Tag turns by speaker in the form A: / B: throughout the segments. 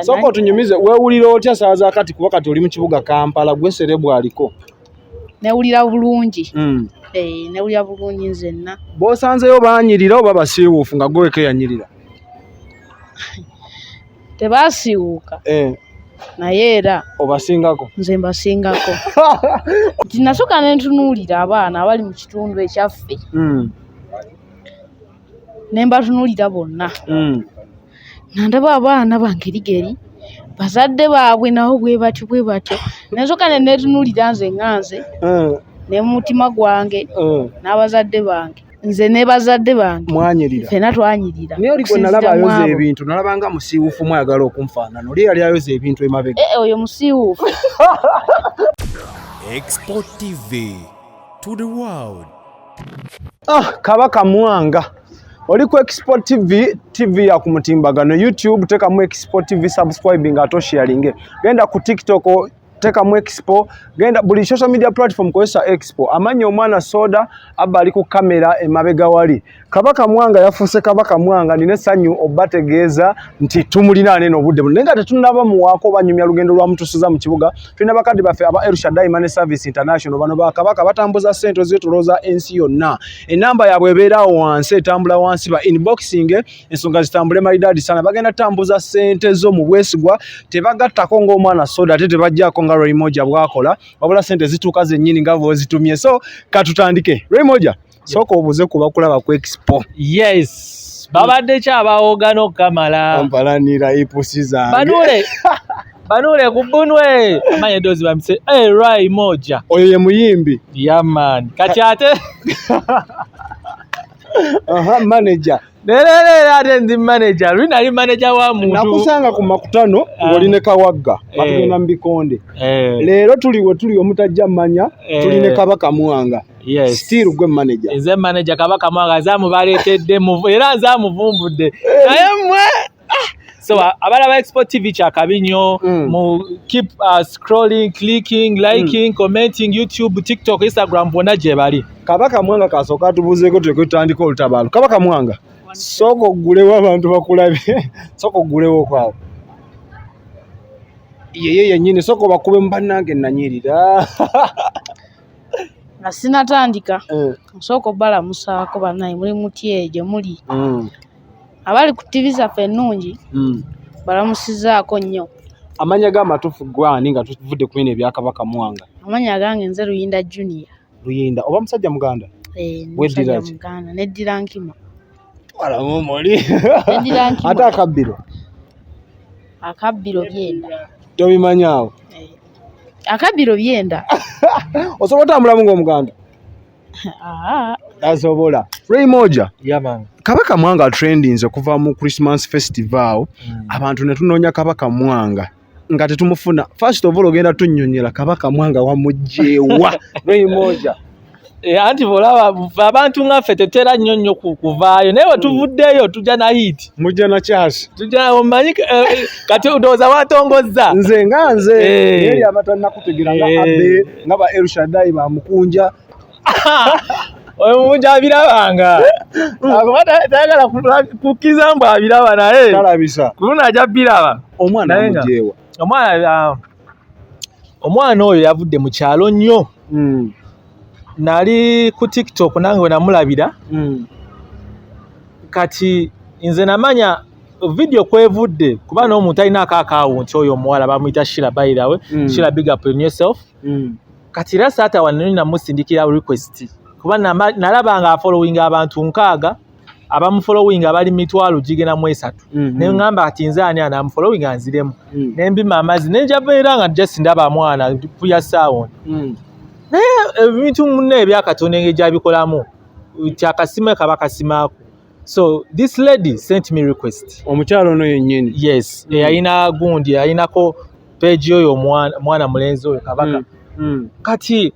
A: Soko tunyumize weewulira otya saaza kati kuba kati oli mu kibuga Kampala gwe serebu aliko.
B: Newulira bulungi. Newulira bulungi nzenna.
A: B'osanzeyo baanyirira oba basiiwuufu nga gwe yanyirira?
B: Tebaasiiwuuka. Naye era
A: obasingako?
B: Nze mbasingako. Nasooka ne ntunuulira abaana abali mu kitundu ekyaffe. Ne mbatunuulira bonna. Nandaba abaana bangerigeri bazadde baabwe nabo bwe batyo nasooka ne netunuulira nze nganze ne mu mutima gwange n'abazadde bange nze ne bazadde bange
A: mwanyirira
B: ffenna twanyirira.
A: naye oli gwe nalaba ayoza ebintu nalabanga musiiwuufu mwayagala okunfaanana oli yali ayoza ebintu emabega.
B: Oyo musiiwuufu.
C: xpotv to the world.
A: Kabaka mwanga oli ku xpotv TV ya kumutimbagano YouTube tekamu xpotv subscribing ato sharing genda ku TikTok tekamu expo genda buli social media platform kozesa expo amanya omwanasoda abali ku kamera emabega wali. Kabaka mwanga yafuse kabaka mwanga nine sanyu obategeeza nti tumulina neno budde nenga tetunaba muwako banyumya lugendo lwa mutusuza mu kibuga tulina bakadi bafe aba Elshadai Money Service International bano ba kabaka batambuza sente zitoloza ensi yonna enamba yabwe beera wansi etambula wansi ba inboxing ensonga zitambule maidadi sana bagenda tambuza sente zo mu bwesigwa tebagattako ng'omwana soda tebajjako nga Raimoja bwakola wabula sente zituuka zennyini nga zitumye so katutandike Raimoja soko obuze kuba kulaba ku expo.
D: Yes babadde kyabawoogano kamala
A: ampalanira ipusi zange
D: banule kubunwe amanye dozi bamise Raimoja
A: oyo ye muyimbi
D: man kati ate
A: manager
D: ate ndi manager lunali manager wa muntu
A: nakusanga ku makutano ngoline kawagga batugenda mu bikonde leero tuli omutajja mmanya tuline kabaka mwanga.
D: Yes.
A: Still gwe manager.
D: Nze manager kabaka mwanga zamu baleetedde era zamuvumbudde naye mwe so abala ba Expo TV kyakabinyo mu keep scrolling, clicking, liking, commenting YouTube, TikTok, Instagram bona gye bali.
A: Kabaka mwanga kasooka tubuzeeko twekutandika olutabaalo. Kabaka mwanga soko gulewo abantu bakulabe soko gulewo kwawo yeye yennyini soko bakube mu bannange nanyirira
B: Nasinatandika soko bala musaako banayi muli mutyeje muli abali ku TV zaffe ennungi balamusizaako nnyo.
A: amanya g'amatufu gwani nga tuvudde ku bino ebya Kabaka mwanga?
B: Amanya gange nze Luyinda Junior.
A: Luyinda oba musajja muganda?
B: Musajja muganda neddira nkima
A: wala mumoli
B: ate
A: akabbiro
B: byenda
A: tobimanyaawo?
B: Akabbiro byenda
A: osobola otambulamu ng'omuganda? Asobola. Raimoja Kabaka mwanga trendinze kuva mu Christmas festival abantu ne tunoonya Kabaka mwanga nga tetumufuna. First of all ogenda tunnyonnyera Kabaka mwanga wamugjeewa Raimoja.
D: Anti volaba abantu ngaffe tetera nnyo kuvaayo naye wetuvuddeyo tujja na hit
A: mujja na kyasi
D: tujja omanyi kati ndowooza watongozza
A: nze eri abatannakutegeera nga abe nga ba Elshadai bamukunja
D: oyo mukunja abirabanga tayagala kukkiza mbu abiraba naye
A: talabisa
D: kuluna ajja biraba.
A: Omwana amugjeewa.
D: Omwana oyo yavudde mu kyalo nnyo. Nali ku TikTok nange we namulabira kati nze namanya video kwevudde kuba n'omuntu alina akaakawunti oyo omuwala bamuyita Shira by the way. Shira big up on yourself. Kati era saata wanene namusindikira request kuba nalaba nga afollowing abantu 6 abamufollowing abali 3,000 ne ngamba kati nze ani anamufollowing anziremu nembima amazi nenjabeera nga just ndaba mwana puya sound naye ebintu munne ebyakatone ng'ejja bikolamu kyakasima kabakasimaako. So this lady sent me request.
A: Omukyalo ono yennyini? Yes.
D: Yalina gundi yalinako page oyo mwana mulenzi oyo Kabaka. Kati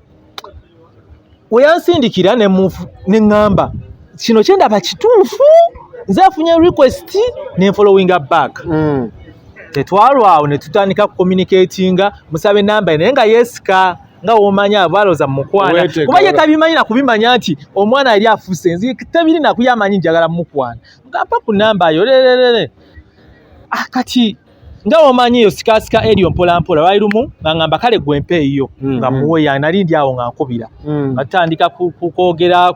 D: we yansindikira ne ngamba kino kyendaba kituufu nze afunye request ne following back. Tetwalwawo ne tutandika communicatinga musabe namba naye nga yesika nga omanya abaloza mukwana kuba ye tabimanyi na kubimanya nti omwana yali afuse nzi tabiri na kuyamanyi njagala mukwana ngapa ku namba yo lelelele kati nga omanyi yo sikasika eryo mpola mpola wali lumu ngamba kale gwempe eyo nga muwe ya nali ndi awo nga nkubira atandika kukogera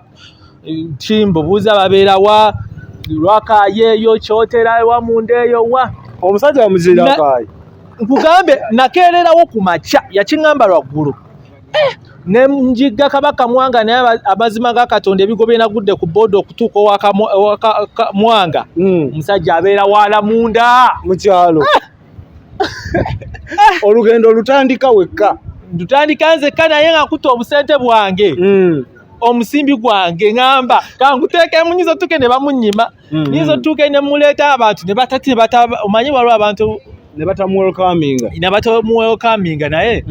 D: chimbo buza babera wa lwaka yeyo chotera wa mundeyo wa
A: omusajja wa muzira kai
D: nkugambe nakererawo ku macha yakingamba lwaggulu ne njiga Kabaka Mwanga naye amazima ga Katonda ebigobe nagudde ku bodo okutuuka waka Mwanga omusajja abeera wala munda
A: mukyalo olugendo lutandika wekka
D: nze naye nga nkuta obusente bwange omusimbi gwange ngamba kanguteeke munyizo tuke ne bamunyima nizo tuke ne muleeta abantu ne batati omanyi waliwo abantu
A: ne batamuwelkaminga naye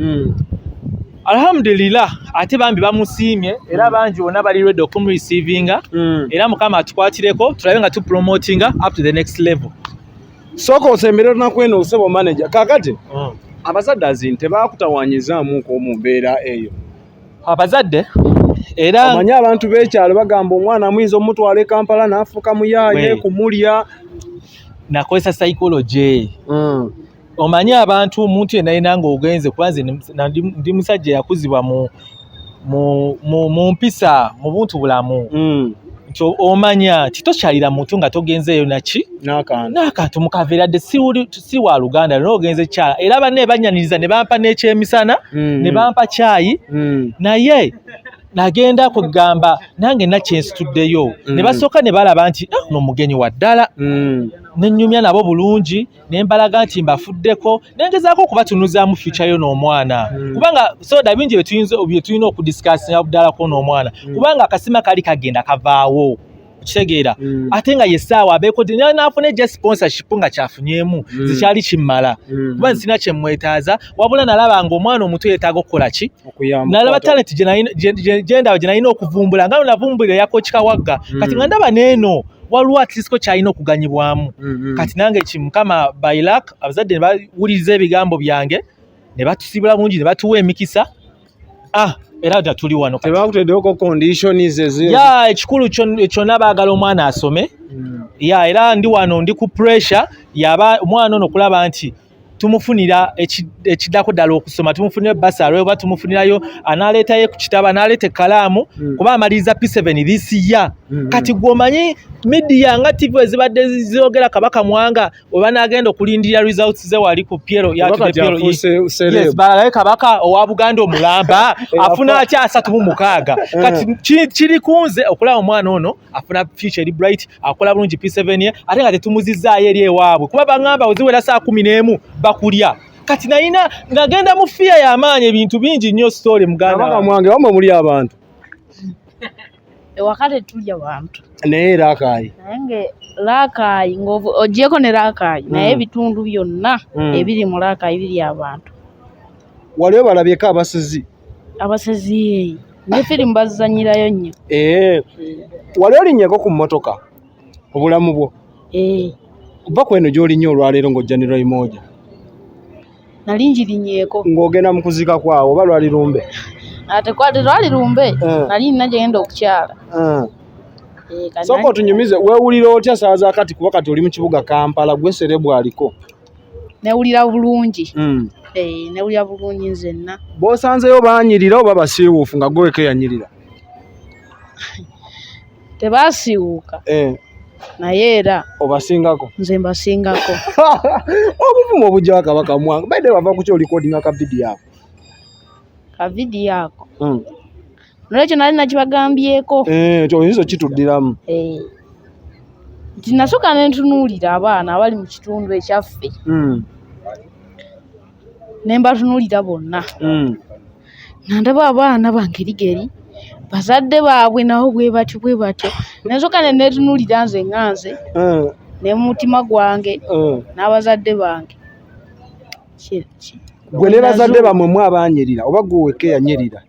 A: alhamdulillah ate bambi bamusiimye era bangi wonna bali ready okumureceivinga era Mukama atukwatireko tulabe nga tupromotinga up to the next level. Soko osembere nakweno usebo manager kakati abazadde azini tebakutawanyizaamu nko mu mbeera eyo
D: abazadde era
A: amanya abantu b'ekyalo bagamba omwana muyinza omutwala Kampala n'afuuka muyaye kumulya
D: nakozesa psychology omanyi abantu omuntu yenna nga ogenze kwanze ndi musajja yakuzibwa mu mpisa mu buntu bulamu nti omanya titokyalira muntu nga togenzeeyo n'akantu mukaveera dde si wa Luganda n'ogenze kyala era banne banyaniriza ne bampa n'ekyemisana ne bampa kyayi naye nagenda kugamba nange nakyensituddeyo ne basooka ne balaba nti ono mugenyi wa ddala nenyumya nabo bulungi nembalaga nti mbafuddeko nengezaako okubatunuzaamu future yo n'omwana kubanga soda bingi bye tulina okudiscussinga buddalako n'omwana kubanga akasima kali kagenda kavaawo kitegeera ate nga yessaawa abeeko naafuna ejja sponsorship nga kyafunyemu zikyali kimmala kuba nsina kyemmwetaaza wabula nalaba nga omwana omuto yeetaaga okukola ki nalaba talent gyendaba gye nalina okuvumbula nga navumbulira yakookikawagga kati nga ndaba neeno waliwo atirisiko kyalina okuganyibwamu kati nange Mukama by luck abazadde ne bawuliriza ebigambo byange ne batusibula bungi ne batuwa emikisa era da tuli wano
A: tebakuteddeeko conditions ezo
D: ekikulu kyonna baagala omwana asome era ndi wano ndi ku pressure yaba omwana ono kulaba nti tumufunira ekiddako ddala okusoma tumufunira basaro oba tumufunirayo analeetayo ku kitabo analeeta ekkalaamu kuba amaliriza P7 this year kati gwomanyi media nga TV ezibadde zogera Kabaka Mwanga oba nagenda okulindirira results ze wali ku Piero ya yes balaye Kabaka owa Buganda omulamba afuna atya 36 kati kiri kunze okulaba omwana ono afuna future bright akola bulungi P7 ye ate nga tetumuzizaayo eri ewaabwe kuba bangamba oziwera saa 11 bakulya kati naina ngagenda mu fear y'amaanyi ebintu bingi nnyo story muganda
A: Kabaka Mwange wamwe muli abantu
B: wakati tulya bantu
A: naye Rakai
B: nange Rakai ngovu ogyeko ne Rakai naye ebitundu byonna ebiri mu Rakai biri abantu
A: waliwo balabyeko abasezi
B: ne firimu bazanyirayo nnyo
A: wali olinnyeko ku mmotoka obulamu bwo kuva kweno gy'olinnyo olwaleero ng'ojja ne Raimoja
B: nali njirinnyeeko
A: ng'ogenda mu kuzika kwawo oba lwali lumbe
B: ate kwate lwali lumbe nali nina gyenda okukyala
A: soko otunyumize weewulira otya saa zaakati kuba kati oli mu kibuga Kampala gwe serebu aliko
B: newulira bulungi newulira bulungi nzenna
A: b'osanzeyo baanyirira oba basiiwuufu nga gwe wekeyanyirira
B: tebaasiiwuuka naye era
A: obasingako
B: nze mbasingako
A: obuvumu obujja Kabaka Mwanga baide bava ku kyolikodinga
B: kavidiyo ako nolwekyo nali nakibagambyeko
A: oyinza kituddiramu
B: nti nasooka ne ntunuulira abaana abali mu kitundu ekyaffe ne mbatunuulira bonna nga ndaba abaana bangerigeri bazadde baabwe nabo bwe batyo nasooka ne netunuulira nze nganze ne mu mutima gwange n'abazadde bange
A: gwe ne bazadde bamwe mwe abaanyirira oba gwe wekeyanyirira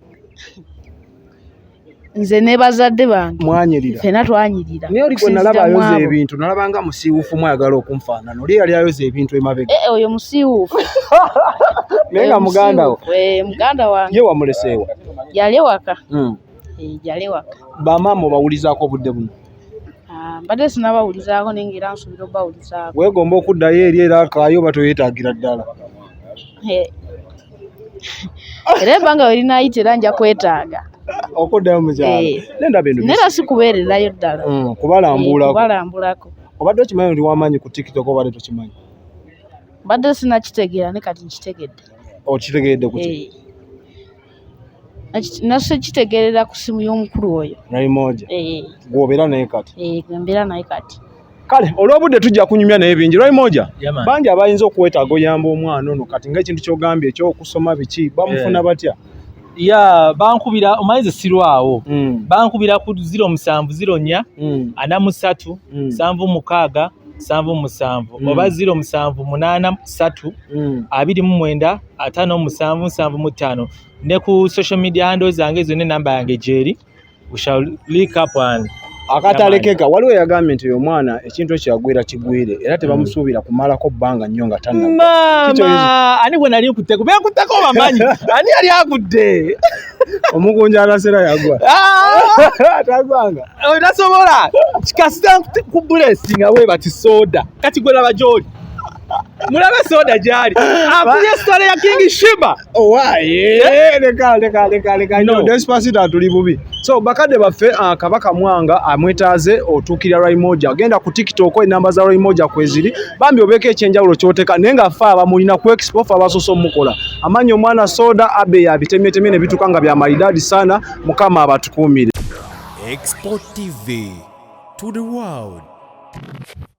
B: nze ne bazadde bange
A: mwanyirira
B: ffenna twanyirira
A: naye oli gwe nalaba ayoza ebintu nalabanga musiiwuufu mwayagala okunfaanana oli yali ayoza ebintu emabega
B: oyo musiiwuufu
A: naye nga muganda wo
B: muganda wange
A: ye wamuleseewa
B: yali ewaka yali ewaka
A: bamaama obawulizaako obudde buno
B: Mbadde sinabawulizaako nengera nsuubira obbawulizaako.
A: Weegomba okuddayo eri era akaayo oba toyeetaagira ddala?
B: Era ebbanga we linaayita era nja kwetaaga
A: okuddayo mu kyalo. Nendaba eno
B: nera si kubeererayo ddala.
A: Kubalambulako. Obadde okimanyi nti w'amaanyi ku TikTok obadde tokimanyi?
B: Mbadde sinakitegeera ne kati nkitegedde.
A: Okitegedde kuti?
B: Nase kitegeerera ku simu y'omukulu oyo.
A: Naimoja. Gw'obeera naye kati?
B: Mbeera naye kati.
A: Kale olw'obudde tujja kunyumya naye bingi. Naimoja, bangi abayinza okwetaaga oyamba omwana ono kati ng'ekintu ky'ogambye ekyokusoma biki bamufuna batya?
D: Bankubira omanyize sirwawo. Bankubira ku 0704 43 76 77 oba 0783 29 5775 ne ku social media handles zange zonna namba yange jeri we shall link up and
A: akatalekeka. Waliwo yagambye nti oyo omwana ekintu ekyagwira kigwire era tebamusuubira kumalako bbanga nnyo nga
D: tannaba. Ani bwe nali nkuteko benkuteko bamanyi ani yali agudde
A: omukunja alasera yagwa atagwanga
D: tasobola kikasita ku blessinga we bati soda kati gwe laba gyoli mulabe soda gyali apunye story ya King Shiba
A: leka no Despacito tuli bubi. So bakadde baffe Kabaka Mwanga amwetaaze otuukirira Raimoja agenda ku TikTok enamba za Raimoja kweziri bambi obeeko ekyenjawulo kyoteka naye nga ffe abamulina ku expo ffe abasoose omukola amanyi omwanasoda abe yabitemyetemye ne bituuka nga bya maridadi sana. Mukama abatukuumire.
C: xpotv to the world.